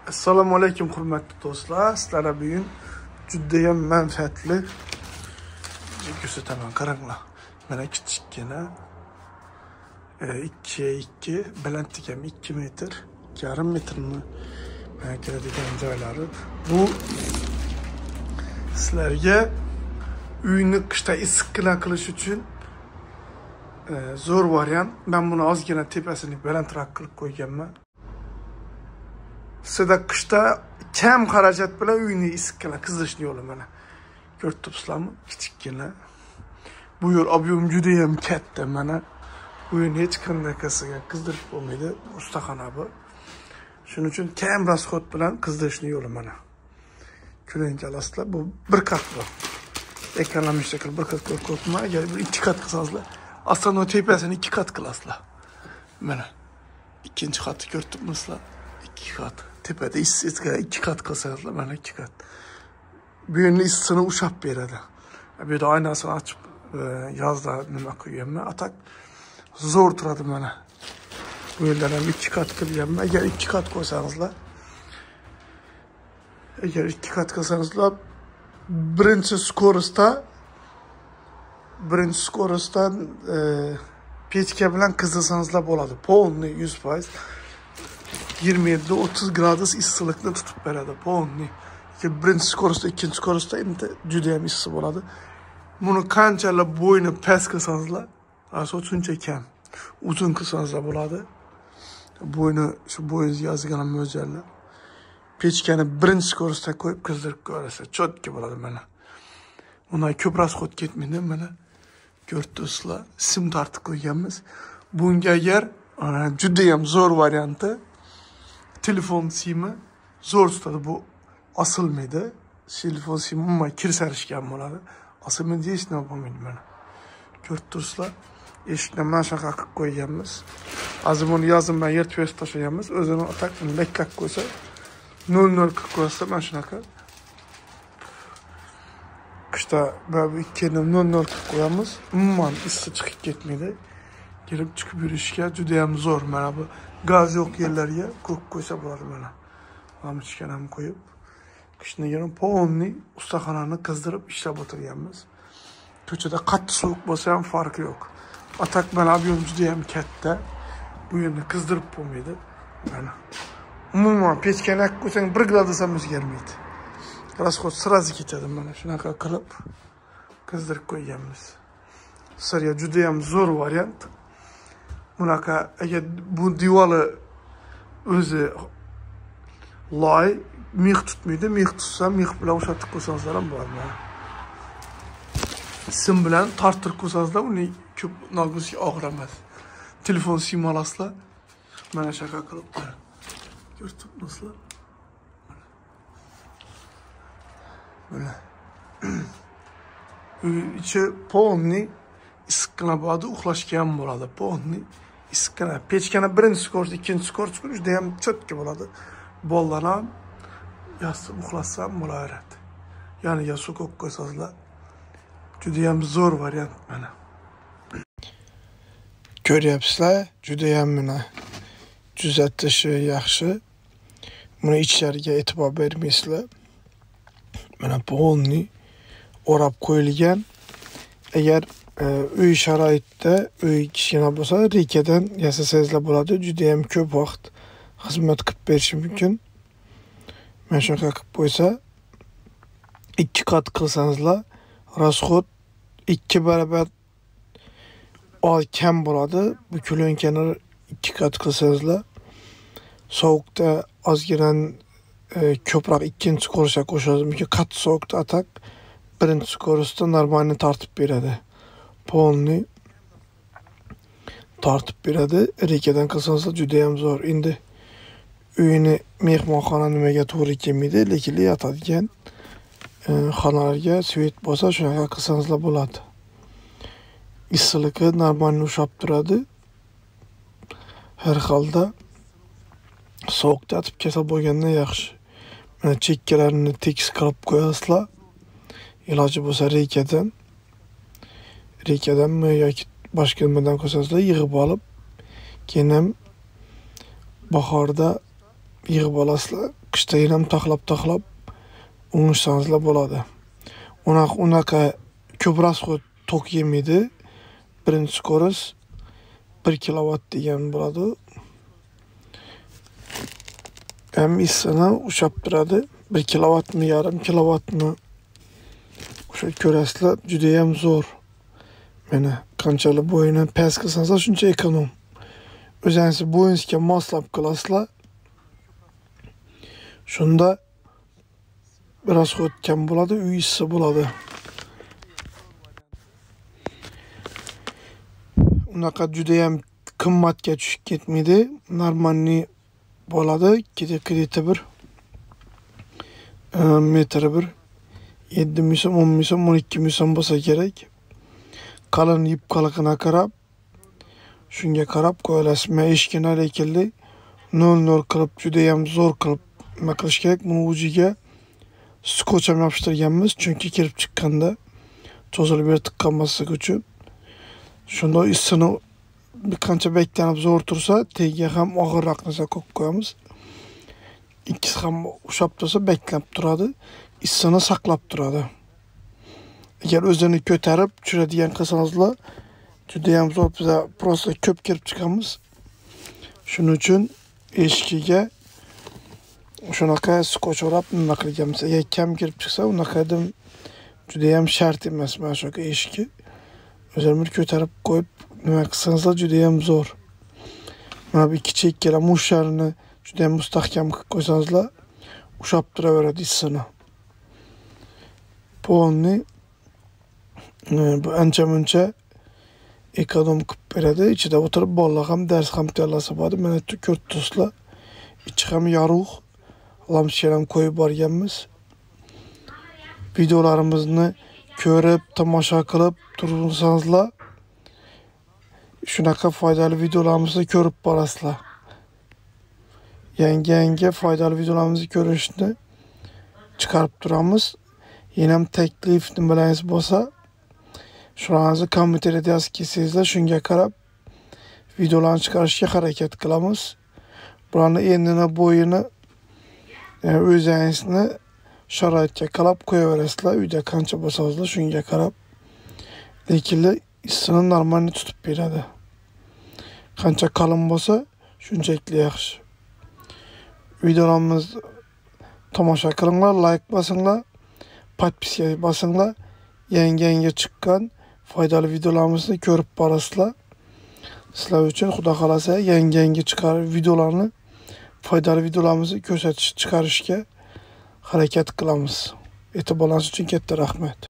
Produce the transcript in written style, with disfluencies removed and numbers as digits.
Assalomu alaykum hurmatli do'stlar. Sizlarga bugun juda ham manfaatli ko'rsataman. Qaranglar. Mana kichikgina 2x2 balandligi ham 2 metr, 2,5 metrni kiradigan joylari. Bu sizlarga uyni qishda issiqqina qilish uchun zo'r variant. Men buni ozgina tepasini balandroq qilib qo'yganman. Sizda qishda kam xarajat bilan uyni issiqqina qizdirishni yo'li mana. Ko'rib turibsizlarmi? Kichikgina. Bu yo'l ob'yom juda ham katta mana. Uyni hech qanday qilsaga qizdirib bo'lmaydi. Ustaxona bu. Shuning uchun kam rasxod bilan qizdirishni yo'li mana. Ko'ring alasizlar, bu bir qat bu. Ekranlamish shakl bir qat ko'ribman. Agar bir ikki qat qilsangizlar, aslında o tepasini ikki qat qilasizlar. Mana. Ikkinchi qatni ko'rib turibsizlar. 2 kat. Tepede issiga 2 kat qilsangizlar, mana 2 kat. Bu yerni issini ushab beradi. Bu yerda oynasini ochib yozda nima qo'yganman, atak zo'r turadi mana. Bu yerdan ham 2 kat qilganman. Agar 2 kat qo'ysangizlar, agar 2 kat qilsangizlar, birinchi skorostdan pechka bilan qizdirsangiz bo'ladi. Polni 100%. 27-30 gradus issiqlikni tutib beradi. Polni. Birinchi skorosta, ikkinchi skorosta endi juda ham issiq bo'ladi. Buni qanchalar bo'yni past qilsangizlar, asosan shuncha kam. Uzun qilsangizlar bo'ladi. Bo'yni shu bo'yingiz yozgan mo'ljallab. Pechkani birinchi skorosta qo'yib qizdirib ko'rasiz. Chotki bo'ladi mana. Undan ko'p rasxod ketmaydi mana. Ko'rib turibsizlar, sim tortib qo'yganmiz. Bunga agar juda ham zo'r varianti telefon simi zo'r tutadi. Bu osilmaydi. Telefon simi umuman kirsarishgan bo'ladi. Osilmaydi, hech nima bo'lmaydi mana. Ko'rib turibsizlar, eshikni mana shunaqa qilib qo'yganmiz. Hozir buni yozib men yirtib tashlaganmiz. O'zini atak lekkak qo'ysa 0 qilib qo'ysa mana shunaqa. Qishda bu ikkini 0 qilib qo'yamiz. Umuman issiq chiqib ketmaydi. Kelib chiqib yurishga juda ham zo'r. Mana bu gaz yo'q yerlarga ko'k qo'ysa bo'ladi mana. Lampochkani ham qo'yib, qishligini polni ustaxonani qizdirib ishlab o'tirganmiz. Ko'chada qattiq sovuq bo'lsa ham farqi yo'q. Atak mana ob'yom juda ham katta. Bu yerni qizdirib bo'lmaydi. Mana. Umuman pechkani qo'ysang 1 gradus ham o'zgarmaydi. Rasxod sirazi ketadi mana. Shunaqa qilib qizdirib qo'yganmiz. Sizlarga juda ham zo'r variant. Bunaqa agar bu divori o'zi loy, mix tutmaydi, mix tutsa mix bilan o'shatib qo'ysangizlar ham bo'ladi. Sim bilan torttirib qo'ysangizlar, uni ko'p nog'izga og'ramas. Telefon sim olasizlar. Mana shaka qilib ko'rib turibsizlar. Mana. Ichi polni issiqqina bo'ladi, uxlashga ham bo'ladi. Polni issiqqina. Pechkani birinchi skors, ikkinchi skors juda ham chotki bo'ladi. Bollar ham yasib uxlasa ham bo'laveradi. Yoniga suv qo'yib qo'ysangizlar, juda ham zo'r variant mana. Ko'ryapsizlar, juda ham mana tuzatishi yaxshi. Buni ichlariga e'tibor bermaysizlar. Mana polni o'rab qo'yilgan. Agar uy sharoitida, uy kichkina bo'lsa, rekadan yasasangizlar bo'ladi. Juda ham ko'p vaqt xizmat qilib berishi mumkin. Mana shunaqa qilib qo'ysa, 2 qat qilsangizlar, rasxod 2 barobar kam bo'ladi. Bu klonkani 2 qat qilsangizlar, sovuqda ozgina ko'proq ikkinchi ko'rishga qo'shasiz. Mumkin qattiq sovuqda atak birinchi ko'rishda normalni tortib beradi. Polni tortib beradi. Rekadan qilsangiz juda ham zo'r. Endi uyni mehmonxona nimaga to'g'ri kelmaydi, lekin yotadigan xonalarga svet bo'lsa shunaqa qilsangiz bo'ladi. Issiqligi normalni ushlab turadi. Har holda sovuqda yotib kasal bo'lgandan yaxshi. Mana chekkalarini tekis qilib qo'yasizlar. Iloji bo'lsa rekadanmi yoki boshqa nimadan qo'ysangizlar yig'ib olib, keyin ham bahorda yig'ib olasizlar. Qishda ham taxlab o'ngishsangizlar bo'ladi. Unaqa ko'p rasxod tok yemaydi. Birinchi skorost 1 kilovat degan bo'ladi. Hem issini ushab turadi. 1 kilovatmi, yarım kilovatmi? O'sha ko'rasizlar, juda ham zo'r. Mana qanchalik bo'yini past qilsangiz shuncha ekonom. O'zingiz bo'yingizga moslab qilasizlar. Shunda biroz o'tgan bo'ladi, uy issi bo'ladi. Unaqa juda ham qimmatga tushib ketmaydi. Normalniy bo'ladi. Krediti bir metri bir 7 ming so'm, 10 ming so'm, 12 ming so'm bo'lsa kerak. Qalin yupqalig'iga qarab, shunga qarab qo'yasiz. Men eshikni lekildi 0 qilib juda ham zo'r qilib nima qilish kerak. Buni ujiga skoch ham yopishtirganmiz, chunki kirib chiqqanda cho'zilib yirtiq qolmasligi uchun. Shunda issini bir qancha beklanib zo'r tursa, tagiga ham og'irroq narsa qo'yib qo'yamiz. Ikkisi ham ushab tursa beklanib turadi, issini saqlab turadi. Agar o'zini ko'tarib tushiradigan qilsangizlar, juda ham zo'r, biz prosta ko'p kirib chiqamiz. Shuning uchun eshigiga shunaqa skoch o'rab nima qilganmiz. Agar kam kirib chiqsa, unaqadim juda ham shart emas mana shu eshikni. O'zini ko'tarib qo'yib nima qilsangizlar juda ham zo'r. Mana bu kichik ikkala mushlarini juda ham mustahkam qilib qo'ysangizlar, ushab turaveradi issini. Ponni bu ancha-muncha ekonom qilib beradi. Ichida o'tirib bolalar ham dars ham tayyorlasa bo'ladi. Mana ko'rtasizlar. Ichi ham yorug', lampochka ham qo'yib borganmiz. Videolarimizni ko'rib, tomosha qilib tursangizlar, shunaqa foydali videolarimizni ko'rib borasizlar. Yangi foydali videolarimizni ko'rishni chiqarib turamiz. Yana ham taklif nimalariniz bo'lsa, shularni kommentariyada yozib kelsangizlar, shunga qarab videolarni chiqarishga harakat qilamiz. Bularni enini, bo'yini o'zingizni sharoitga qarab qo'yaverasizlar. Uyda qancha bo'lsangizlar, shunga qarab. Lekin issini normalni tutib beradi. Qancha qalin bo'lsa, shunchalik yaxshi. Videolarimizni tomosha qilinglar, like bosinglar, podpiska bosinglar. Yangi chiqqan foydali videolarimizni ko'rib borasizlar. Sizlar uchun xudo xolasa yangi chiqarib videolarni, foydali videolarimizni ko'rsatish, chiqarishga harakat qilamiz. E'tiborlaringiz uchun katta rahmat.